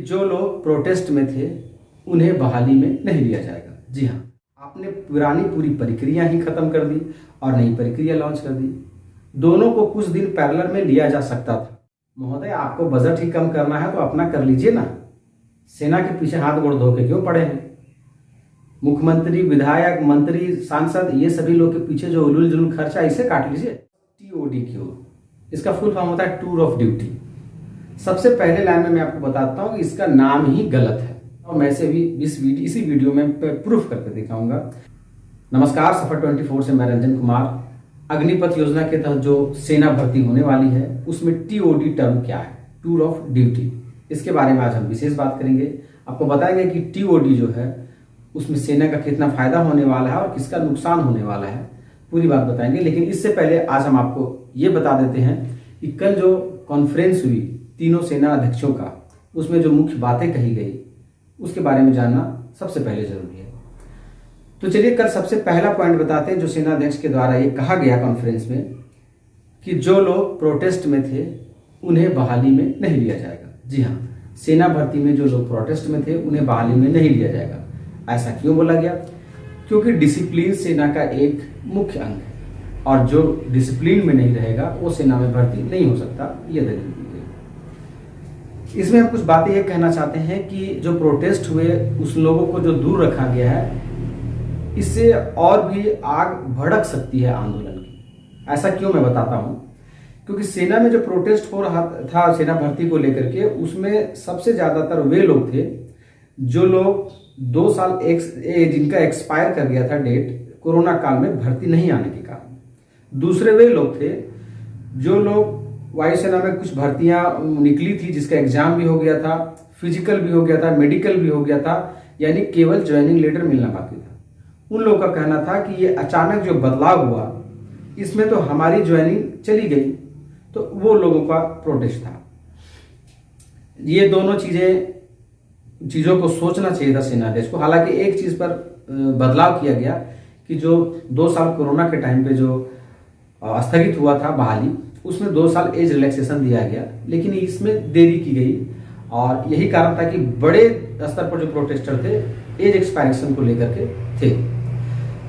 जो लोग प्रोटेस्ट में थे उन्हें बहाली में नहीं लिया जाएगा। जी हाँ, आपने पुरानी पूरी प्रक्रिया ही खत्म कर दी और नई प्रक्रिया लॉन्च कर दी। दोनों को कुछ दिन पैरेलल में लिया जा सकता था। महोदय, आपको बजट ही कम करना है तो अपना कर लीजिए ना, सेना के पीछे हाथ गोड़ धो के क्यों पड़े हैं? मुख्यमंत्री, विधायक, मंत्री, सांसद, ये सभी लोग के पीछे जो उलूल जुलूल खर्चा, इसे काट लीजिए। टीओडी क्यों? इसका फुल फॉर्म होता है टूर ऑफ ड्यूटी। सबसे पहले लाइन में मैं आपको बताता हूं कि इसका नाम ही गलत है और मैं इसे भी इसी वीडियो में प्रूफ करके दिखाऊंगा। नमस्कार, सफर 24 से मैं रंजन कुमार। अग्निपथ योजना के तहत जो सेना भर्ती होने वाली है उसमें टीओडी टर्म क्या है, टूर ऑफ ड्यूटी, इसके बारे में आज हम विशेष बात करेंगे। आपको बताएंगे कि टीओडी जो है उसमें सेना का कितना फायदा होने वाला है और किसका नुकसान होने वाला है, पूरी बात बताएंगे। लेकिन इससे पहले आज हम आपको ये बता देते हैं कि कल जो कॉन्फ्रेंस हुई तीनों सेना अध्यक्षों का, उसमें जो मुख्य बातें कही गई उसके बारे में जानना सबसे पहले जरूरी है। तो चलिए कल सबसे पहला पॉइंट बताते हैं जो सेना अध्यक्ष के द्वारा ये कहा गया कॉन्फ्रेंस में कि जो लोग प्रोटेस्ट में थे उन्हें बहाली में नहीं लिया जाएगा। जी हाँ, सेना भर्ती में जो लोग प्रोटेस्ट में थे उन्हें बहाली में नहीं लिया जाएगा। ऐसा क्यों बोला गया? क्योंकि डिसिप्लिन सेना का एक मुख्य अंग है और जो डिसिप्लिन में नहीं रहेगा वो सेना में भर्ती नहीं हो सकता, ये दलील दी गई। इसमें हम कुछ बातें ये कहना चाहते हैं कि जो प्रोटेस्ट हुए उस लोगों को जो दूर रखा गया है, इससे और भी आग भड़क सकती है आंदोलन की। ऐसा क्यों मैं बताता हूं, क्योंकि सेना में जो प्रोटेस्ट हो रहा था सेना भर्ती को लेकर के, उसमें सबसे ज्यादातर वे लोग थे जो लोग 2 साल जिनका एक्सपायर कर गया था डेट कोरोना काल में भर्ती नहीं आने के कारण। दूसरे वे लोग थे जो लोग वायुसेना में कुछ भर्तियां निकली थी जिसका एग्जाम भी हो गया था, फिजिकल भी हो गया था, मेडिकल भी हो गया था, यानी केवल ज्वाइनिंग लेटर मिलना बाकी था। उन लोगों का कहना था कि ये अचानक जो बदलाव हुआ इसमें तो हमारी ज्वाइनिंग चली गई, तो वो लोगों का प्रोटेस्ट था। ये दोनों चीजों को सोचना चाहिए था सेना अध्यक्ष को। हालांकि एक चीज पर बदलाव किया गया कि जो 2 साल कोरोना के टाइम पे जो स्थगित हुआ था बहाली, उसमें 2 साल एज रिलैक्सेशन दिया गया, लेकिन इसमें देरी की गई और यही कारण था कि बड़े स्तर पर जो प्रोटेस्टर थे एज एक्सपायरेशन को लेकर के थे।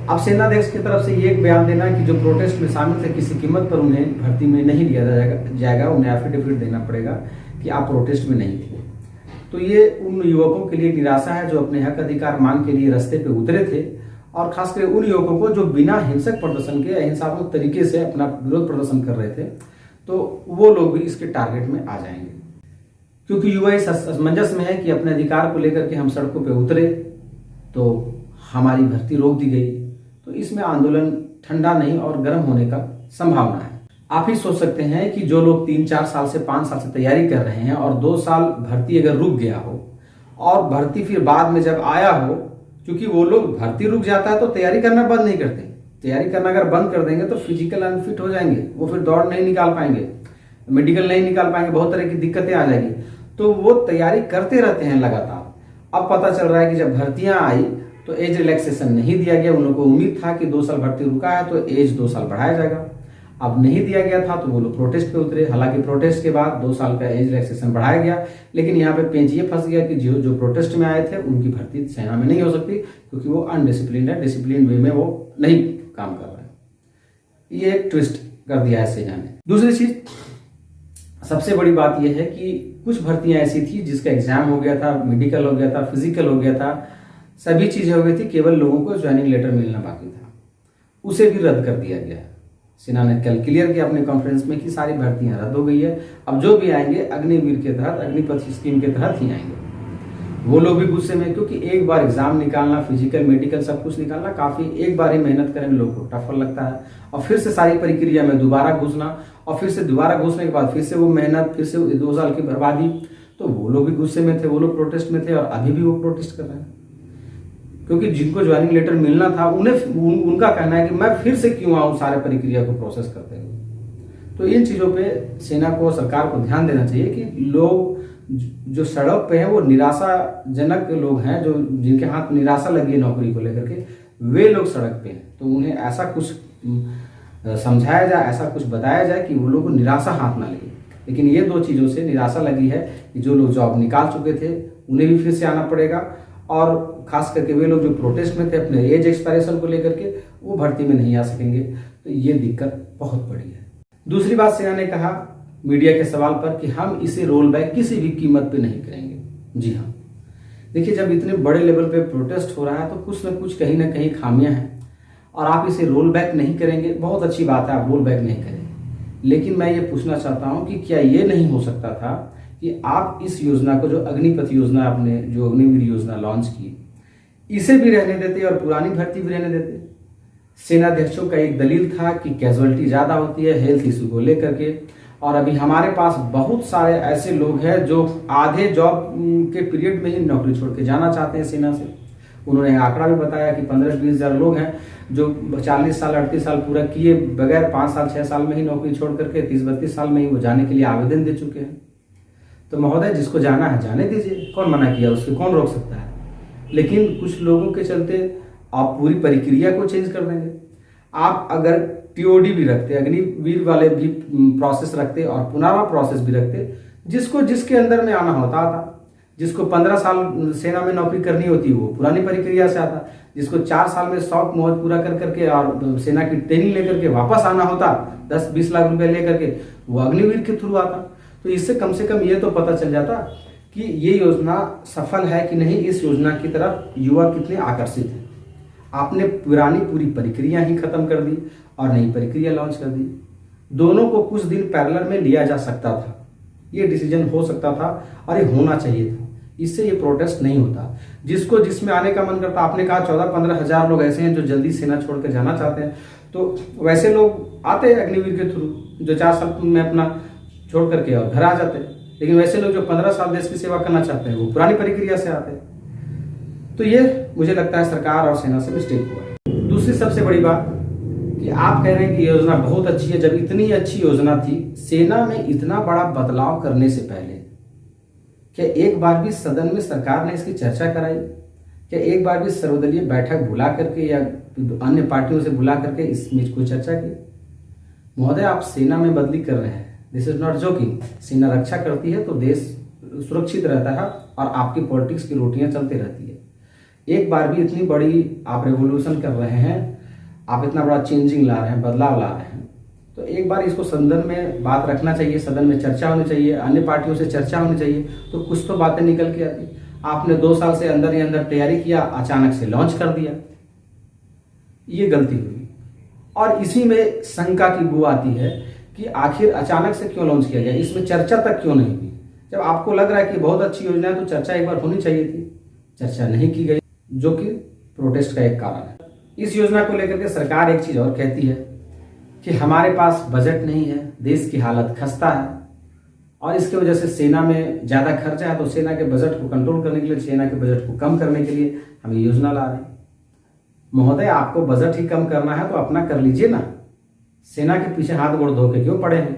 अब सेना अध्यक्ष की तरफ से ये एक बयान देना कि जो प्रोटेस्ट में शामिल थे किसी कीमत पर उन्हें भर्ती में नहीं लिया जाएगा, उन्हें एफिडेविट देना पड़ेगा कि आप प्रोटेस्ट में नहीं थे। तो ये उन युवकों के लिए निराशा है जो अपने हक अधिकार मांग के लिए रास्ते पे उतरे थे, और खासकर उन युवकों को जो बिना हिंसक प्रदर्शन के अहिंसात्मक तरीके से अपना विरोध प्रदर्शन कर रहे थे, तो वो लोग भी इसके टारगेट में आ जाएंगे। क्योंकि युवा इस असमंजस में है कि अपने अधिकार को लेकर के हम सड़कों पे उतरे तो हमारी भर्ती रोक दी गई, तो इसमें आंदोलन ठंडा नहीं और गर्म होने का संभावना है। आप ही सोच सकते हैं कि जो लोग 3-4 साल से 5 साल से तैयारी कर रहे हैं और 2 साल भर्ती अगर रुक गया हो और भर्ती फिर बाद में जब आया हो, क्योंकि वो लोग भर्ती रुक जाता है तो तैयारी करना बंद नहीं करते। तैयारी करना अगर बंद कर देंगे तो फिजिकल अनफिट हो जाएंगे, वो फिर दौड़ नहीं निकाल पाएंगे, मेडिकल नहीं निकाल पाएंगे, बहुत तरह की दिक्कतें आ जाएंगी। तो वो तैयारी करते रहते हैं लगातार। अब पता चल रहा है कि जब भर्तियां आई तो एज रिलैक्सेशन नहीं दिया गया। उन लोगों को उम्मीद था कि 2 साल भर्ती रुका है तो एज 2 साल बढ़ाया जाएगा, अब नहीं दिया गया था तो वो लोग प्रोटेस्ट पे उतरे। हालांकि प्रोटेस्ट के बाद 2 साल का एज रिलैक्सेशन बढ़ाया गया, लेकिन यहाँ पे पेंच ये फंस गया कि जो प्रोटेस्ट में आए थे उनकी भर्ती सेना में नहीं हो सकती क्योंकि वो अनडिसिप्लिन है, डिसिप्लिन वे में वो नहीं काम कर रहे हैं। ये एक ट्विस्ट कर दिया है सेना ने। दूसरी चीज, सबसे बड़ी बात यह है कि कुछ भर्तियां ऐसी थी जिसका एग्जाम हो गया था, मेडिकल हो गया था, फिजिकल हो गया था, सभी चीजें हो गई थी, केवल लोगों को ज्वाइनिंग लेटर मिलना बाकी था, उसे भी रद्द कर दिया गया। सेना ने कल क्लियर किया अपने कॉन्फ्रेंस में कि सारी भर्तियां रद्द हो गई है। अब जो भी आएंगे अग्निवीर के तहत, अग्निपथ स्कीम के तहत ही आएंगे। वो लोग भी गुस्से में, क्योंकि एक बार एग्जाम निकालना, फिजिकल मेडिकल सब कुछ निकालना काफी, एक बार ही मेहनत करने में लोगों को टफ लगता है, और फिर से सारी प्रक्रिया में दोबारा घुसना, और फिर से दोबारा घुसने के बाद फिर से वो मेहनत, फिर से 2 साल की बर्बादी। तो वो लोग भी गुस्से में थे, वो लोग प्रोटेस्ट में थे और अभी भी वो प्रोटेस्ट कर रहे हैं, क्योंकि जिनको ज्वाइनिंग लेटर मिलना था उनका कहना है कि मैं फिर से क्यों आऊं सारे प्रक्रिया को प्रोसेस करते हुए। तो इन चीजों पे सेना को, सरकार को ध्यान देना चाहिए कि लोग जो सड़क पे हैं वो निराशाजनक लोग हैं, जो जिनके हाथ निराशा लगी है नौकरी को लेकर के, वे लोग सड़क पे हैं। तो उन्हें ऐसा कुछ समझाया जाए, ऐसा कुछ बताया जाए कि वो लोग को निराशा हाथ ना लगे। लेकिन ये दो चीज़ों से निराशा लगी है कि जो लोग जॉब निकाल चुके थे उन्हें भी फिर से आना पड़ेगा, और खास करके वे लोग जो प्रोटेस्ट में थे अपने एज एक्सपायरेशन को लेकर के, वो भर्ती में नहीं आ सकेंगे। तो ये दिक्कत बहुत बड़ी है। दूसरी बात सेना ने कहा मीडिया के सवाल पर कि हम इसे रोल बैक किसी भी कीमत पे नहीं करेंगे। जी हाँ, देखिए, जब इतने बड़े लेवल पे प्रोटेस्ट हो रहा है तो कुछ न कुछ कहीं ना कहीं खामियां हैं, और आप इसे रोल बैक नहीं करेंगे, बहुत अच्छी बात है, आप रोल बैक नहीं करेंगे। लेकिन मैं ये पूछना चाहता हूं कि क्या ये नहीं हो सकता था कि आप इस योजना को, जो अग्निपथ योजना आपने, जो अग्निवीर योजना लॉन्च की, इसे भी रहने देते और पुरानी भर्ती भी रहने देते। सेनाध्यक्षों का एक दलील था कि कैजुअलिटी ज़्यादा होती है हेल्थ इशू को लेकर के, और अभी हमारे पास बहुत सारे ऐसे लोग हैं जो आधे जॉब के पीरियड में ही नौकरी छोड़ के जाना चाहते हैं सेना से। उन्होंने आंकड़ा भी बताया कि 15-20 हज़ार लोग हैं जो 40 साल 38 साल पूरा किए बगैर 5 साल 6 साल में ही नौकरी छोड़ करके 30-32 साल में ही वो जाने के लिए आवेदन दे चुके हैं। तो महोदय, जिसको जाना है जाने दीजिए, कौन मना किया, उसको कौन रोक सकता है। लेकिन कुछ लोगों के चलते आप पूरी प्रक्रिया को चेंज कर देंगे। आप अगर टीओडी भी रखते, अग्निवीर वाले भी प्रोसेस रखते और पुनर्वा प्रोसेस भी रखते, जिसको जिसके अंदर में आना होता था, जिसको 15 साल सेना में नौकरी करनी होती वो पुरानी प्रक्रिया से आता, जिसको 4 साल में शौक मौज पूरा कर करके और सेना की ट्रेनिंग लेकर के वापस आना होता 10-20 लाख रुपए लेकर के, वो अग्निवीर के थ्रू आता। तो इससे कम से कम ये तो पता चल जाता कि ये योजना सफल है कि नहीं, इस योजना की तरफ युवा कितने आकर्षित हैं। आपने पुरानी पूरी प्रक्रिया ही खत्म कर दी और नई प्रक्रिया लॉन्च कर दी। दोनों को कुछ दिन पैरेलल में लिया जा सकता था, ये डिसीजन हो सकता था और ये होना चाहिए था। इससे ये प्रोटेस्ट नहीं होता। जिसको जिसमें आने का मन करता, आपने कहा 14-15 हज़ार लोग ऐसे हैं जो जल्दी सेना छोड़ कर जाना चाहते हैं, तो वैसे लोग आते हैं अग्निवीर के थ्रू, जो 4 साल में अपना छोड़ करके और घर आ जाते हैं। लेकिन वैसे लोग जो 15 साल देश की सेवा करना चाहते हैं वो पुरानी प्रक्रिया से आते हैं। तो ये मुझे लगता है सरकार और सेना से मिस्टेक हुआ है। दूसरी सबसे बड़ी बात कि आप कह रहे हैं कि योजना बहुत अच्छी है, जब इतनी अच्छी योजना थी, सेना में इतना बड़ा बदलाव करने से पहले क्या एक बार भी सदन में सरकार ने इसकी चर्चा कराई? क्या एक बार भी सर्वदलीय बैठक बुला करके या अन्य पार्टियों से बुला करके इसमें कोई चर्चा की? महोदय, आप सेना में बदली कर रहे हैं, दिस इज नॉट जोकिंग। सेना रक्षा करती है तो देश सुरक्षित रहता है और आपकी पॉलिटिक्स की रोटियां चलती रहती है। एक बार भी इतनी बड़ी आप रेवोल्यूशन कर रहे हैं, आप इतना बड़ा चेंजिंग ला रहे हैं, बदलाव ला रहे हैं, तो एक बार इसको सदन में बात रखना चाहिए, सदन में चर्चा होनी चाहिए, अन्य पार्टियों से चर्चा होनी चाहिए, तो कुछ तो बातें निकल के आती। आपने 2 साल से अंदर ही अंदर तैयारी किया, अचानक से लॉन्च कर दिया, ये गलती हुई। और इसी में शंका की बू आती है कि आखिर अचानक से क्यों लॉन्च किया गया, इसमें चर्चा तक क्यों नहीं हुई? जब आपको लग रहा है कि बहुत अच्छी योजना है तो चर्चा एक बार होनी चाहिए थी, चर्चा नहीं की गई, जो कि प्रोटेस्ट का एक कारण है। इस योजना को लेकर के सरकार एक चीज और कहती है कि हमारे पास बजट नहीं है, देश की हालत खस्ता है और इसकी वजह से सेना में ज्यादा खर्चा है, तो सेना के बजट को कंट्रोल करने के लिए, सेना के बजट को कम करने के लिए हम ये योजना ला रहे हैं। महोदय, आपको बजट ही कम करना है तो अपना कर लीजिए ना, सेना के पीछे हाथ गोड़ धो के क्यों पड़े हैं?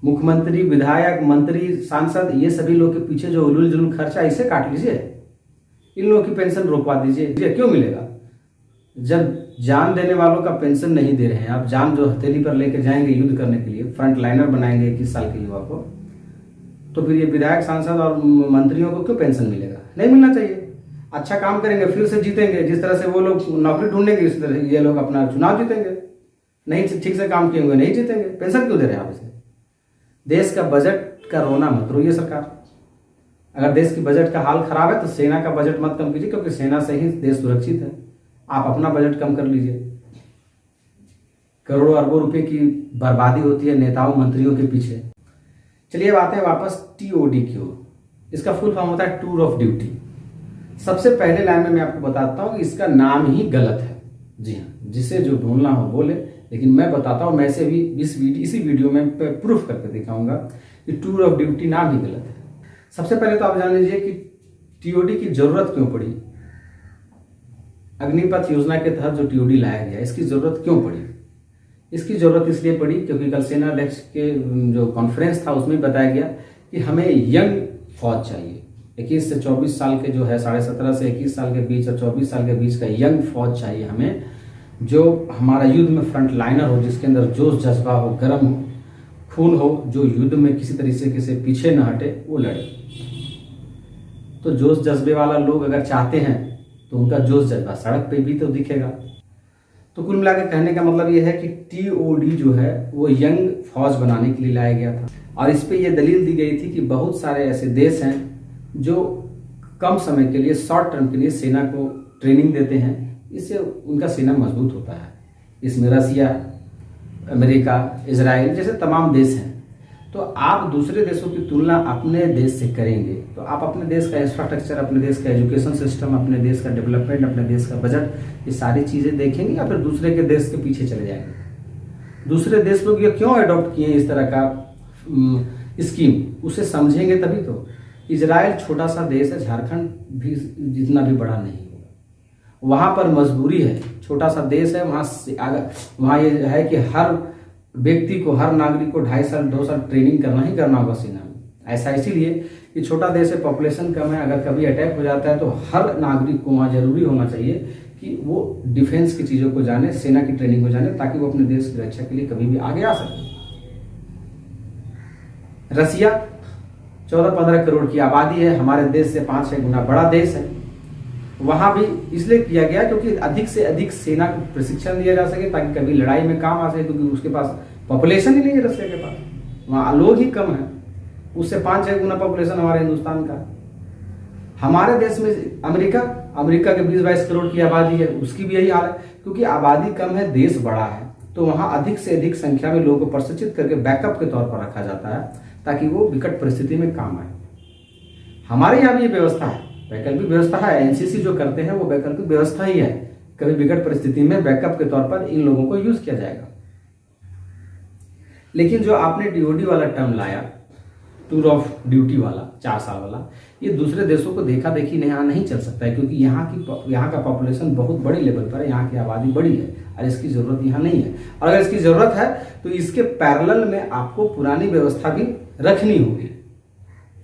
मुख्यमंत्री, विधायक, मंत्री, सांसद, ये सभी लोग के पीछे जो उलूल जुलूल खर्चा, इसे काट लीजिए, इन लोगों की पेंशन रोकवा दीजिए। क्यों मिलेगा? जब जान देने वालों का पेंशन नहीं दे रहे हैं आप, जान जो हथेली पर लेकर जाएंगे युद्ध करने के लिए, फ्रंट लाइनर बनाएंगे 21 साल के युवा को, तो फिर ये विधायक, सांसद और मंत्रियों को क्यों पेंशन मिलेगा? नहीं मिलना चाहिए। अच्छा काम करेंगे फिर से जीतेंगे, जिस तरह से वो लोग नौकरी ढूंढेंगे इस तरह ये लोग अपना चुनाव जीतेंगे। नहीं ठीक से काम किए होंगे, नहीं जीतेंगे। पेंशन क्यों दे रहे हैं आप इसे? देश का बजट का रोना मत रोइए सरकार। अगर देश की बजट का हाल खराब है तो सेना का बजट मत कम कीजिए, क्योंकि सेना से ही देश सुरक्षित है। आप अपना बजट कम कर लीजिए। करोड़ों अरबों रुपए की बर्बादी होती है नेताओं मंत्रियों के पीछे। चलिए अब आते हैं वापस टीओडी की ओर। इसका फुल फॉर्म होता है टूर ऑफ ड्यूटी। सबसे पहले लाइन में मैं आपको बताता हूं कि इसका नाम ही गलत है। जी हाँ, जिसे जो बोलना हो बोले, लेकिन मैं बताता हूं, मैं से भी इसी वीडियो में प्रूफ करके दिखाऊंगा कि टूर ऑफ ड्यूटी नाम ही गलत है। सबसे पहले तो आप जान लीजिए कि टीओडी की जरूरत क्यों पड़ी। अग्निपथ योजना के तहत जो टीओडी लाया गया, इसकी जरूरत क्यों पड़ी? इसकी जरूरत इसलिए पड़ी क्योंकि कल सेना अध्यक्ष के जो कॉन्फ्रेंस था उसमें बताया गया कि हमें यंग फौज चाहिए। 21 से 24 साल के जो है, 17.5 से 21 साल के बीच और 24 साल के बीच का यंग फौज चाहिए हमें, जो हमारा युद्ध में फ्रंट लाइनर हो, जिसके अंदर जोश जज्बा हो, गर्म हो, खून हो, जो युद्ध में किसी तरीके से पीछे न हटे, वो लड़े। तो जोश जज्बे वाला लोग अगर चाहते हैं तो उनका जोश जज्बा सड़क पे भी तो दिखेगा। तो कुल मिला के कहने का मतलब ये है कि TOD जो है वो यंग फौज बनाने के लिए लाया गया था, और इस पे ये दलील दी गई थी कि बहुत सारे ऐसे देश हैं जो कम समय के लिए, शॉर्ट टर्म के लिए सेना को ट्रेनिंग देते हैं, इससे उनका सेना मजबूत होता है। इसमें रसिया, अमेरिका, इजराइल जैसे तमाम देश हैं। तो आप दूसरे देशों की तुलना अपने देश से करेंगे तो आप अपने देश का इंफ्रास्ट्रक्चर, अपने देश का एजुकेशन सिस्टम, अपने देश का डेवलपमेंट, अपने देश का बजट, ये सारी चीज़ें देखेंगे या फिर दूसरे के देश के पीछे चले जाएंगे। दूसरे देश लोग ये क्यों अडॉप्ट किए इस तरह का स्कीम, उसे समझेंगे तभी तो। इजराइल छोटा सा देश है, झारखंड भी जितना भी बड़ा नहीं होगा, वहाँ पर मजबूरी है, छोटा सा देश है, वहाँ ये है कि हर व्यक्ति को, हर नागरिक को 2.5 साल 2 साल ट्रेनिंग करना ही करना होगा सेना में। ऐसा इसीलिए कि छोटा देश है, पॉपुलेशन कम है, अगर कभी अटैक हो जाता है तो हर नागरिक को वहाँ जरूरी होना चाहिए कि वो डिफेंस की चीज़ों को जाने, सेना की ट्रेनिंग को जाने, ताकि वो अपने देश की रक्षा के लिए कभी भी आगे आ सके। रसिया 14-15 करोड़ की आबादी है, हमारे देश से 5-6 गुना बड़ा देश है। वहाँ भी इसलिए किया गया क्योंकि अधिक से अधिक सेना को प्रशिक्षण दिया जा सके, ताकि कभी लड़ाई में काम आ सके, क्योंकि उसके पास पॉपुलेशन ही नहीं है रसिया के पास, वहाँ लोग ही कम है, उससे 5-6 गुना पॉपुलेशन हमारे हिंदुस्तान का। हमारे देश में अमेरिका के 20-22 करोड़ की आबादी है, उसकी भी यही हाल है, क्योंकि आबादी कम है, देश बड़ा है, तो वहाँ अधिक से अधिक संख्या में लोगों को प्रशिक्षित करके बैकअप के तौर पर रखा जाता है, ताकि वो विकट परिस्थिति में काम आए। हमारे यहाँ भी ये व्यवस्था है, वैकल्पिक व्यवस्था है। एनसीसी जो करते हैं वो वैकल्पिक व्यवस्था ही है, कभी विकट परिस्थिति में बैकअप के तौर पर इन लोगों को यूज किया जाएगा। लेकिन जो आपने DOD वाला टर्म लाया, टूर ऑफ ड्यूटी वाला, 4 साल वाला, ये दूसरे देशों को देखा देखी नहीं चल सकता है, क्योंकि यहाँ का पॉपुलेशन बहुत बड़ी लेवल पर है, यहाँ की आबादी बड़ी है और इसकी जरूरत यहाँ नहीं है। और अगर इसकी जरूरत है तो इसके पैरेलल में आपको पुरानी व्यवस्था भी रखनी होगी।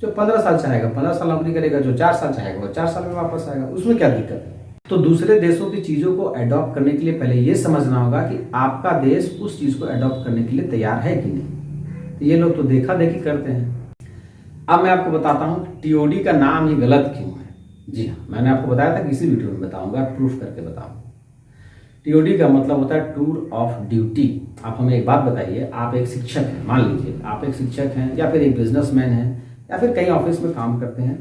जो 15 साल चाहेगा 15 साल नौकरी करेगा, जो 4 साल चाहेगा वो 4 साल में वापस आएगा, उसमें क्या दिक्कत है। तो दूसरे देशों की चीज़ों को अडॉप्ट करने के लिए पहले ये समझना होगा कि आपका देश उस चीज़ को अडॉप्ट करने के लिए तैयार है कि नहीं। तो ये लोग तो देखा देखी करते हैं। अब मैं आपको बताता हूँ TOD का नाम ही गलत क्यों है। जी हाँ, मैंने आपको बताया था कि इसी वीडियो में बताऊंगा, प्रूफ करके बताऊंगा। TOD का मतलब होता है टूर ऑफ ड्यूटी। आप हमें एक बात बताइए, आप एक शिक्षक हैं, मान लीजिए आप एक शिक्षक हैं या फिर एक बिजनेसमैन हैं या फिर कहीं ऑफिस में काम करते हैं,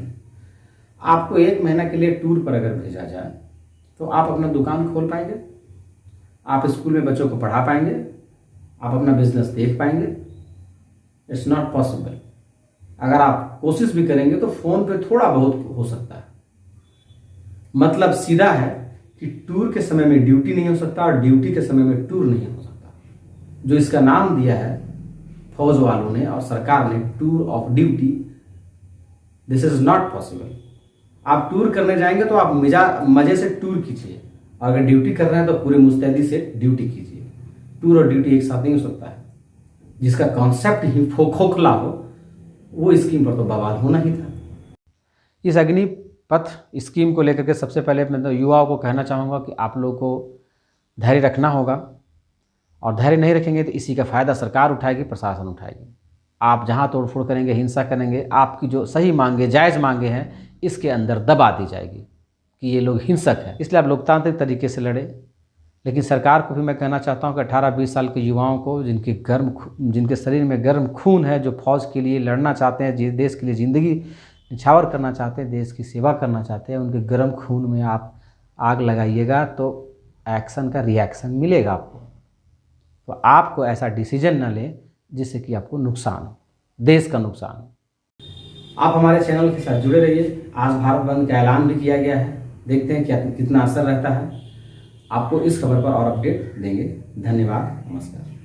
आपको 1 महीना के लिए टूर पर अगर भेजा जाए तो आप अपना दुकान खोल पाएंगे, आप स्कूल में बच्चों को पढ़ा पाएंगे, आप अपना बिजनेस देख पाएंगे? It's not possible. अगर आप कोशिश भी करेंगे तो फोन पे थोड़ा बहुत हो सकता है। मतलब सीधा है कि टूर के समय में ड्यूटी नहीं हो सकता और ड्यूटी के समय में टूर नहीं हो सकता। जो इसका नाम दिया है फौज वालों ने और सरकार ने, tour of duty, this is not possible. आप टूर करने जाएंगे तो आप मजे से टूर कीजिए, और अगर ड्यूटी कर रहे हैं तो पूरे मुस्तैदी से ड्यूटी कीजिए। टूर और ड्यूटी एक साथ नहीं हो सकता है। जिसका कॉन्सेप्ट ही खोखला हो वो स्कीम पर तो बवाल होना ही था। इस अग्निपथ स्कीम को लेकर के सबसे पहले मैं तो युवाओं को कहना चाहूँगा कि आप लोगों को धैर्य रखना होगा, और धैर्य नहीं रखेंगे तो इसी का फ़ायदा सरकार उठाएगी, प्रशासन उठाएगी। आप जहाँ तोड़फोड़ करेंगे, हिंसा करेंगे, आपकी जो सही मांगे, जायज़ मांगे हैं, इसके अंदर दबा दी जाएगी कि ये लोग हिंसक हैं। इसलिए आप लोकतांत्रिक तरीके से लड़े। लेकिन सरकार को भी मैं कहना चाहता हूँ कि 18-20 साल के युवाओं को, जिनके शरीर में गर्म खून है, जो फौज के लिए लड़ना चाहते हैं, देश के लिए ज़िंदगी निछावर करना चाहते हैं, देश की सेवा करना चाहते हैं, उनके गर्म खून में आप आग लगाइएगा तो एक्शन का रिएक्शन मिलेगा आपको। तो आपको ऐसा डिसीजन न लें जिससे कि आपको नुकसान हो, देश का नुकसान हो। आप हमारे चैनल के साथ जुड़े रहिए। आज भारत बंद का ऐलान भी किया गया है, देखते हैं क्या कितना असर रहता है। आपको इस खबर पर और अपडेट देंगे। धन्यवाद, नमस्कार।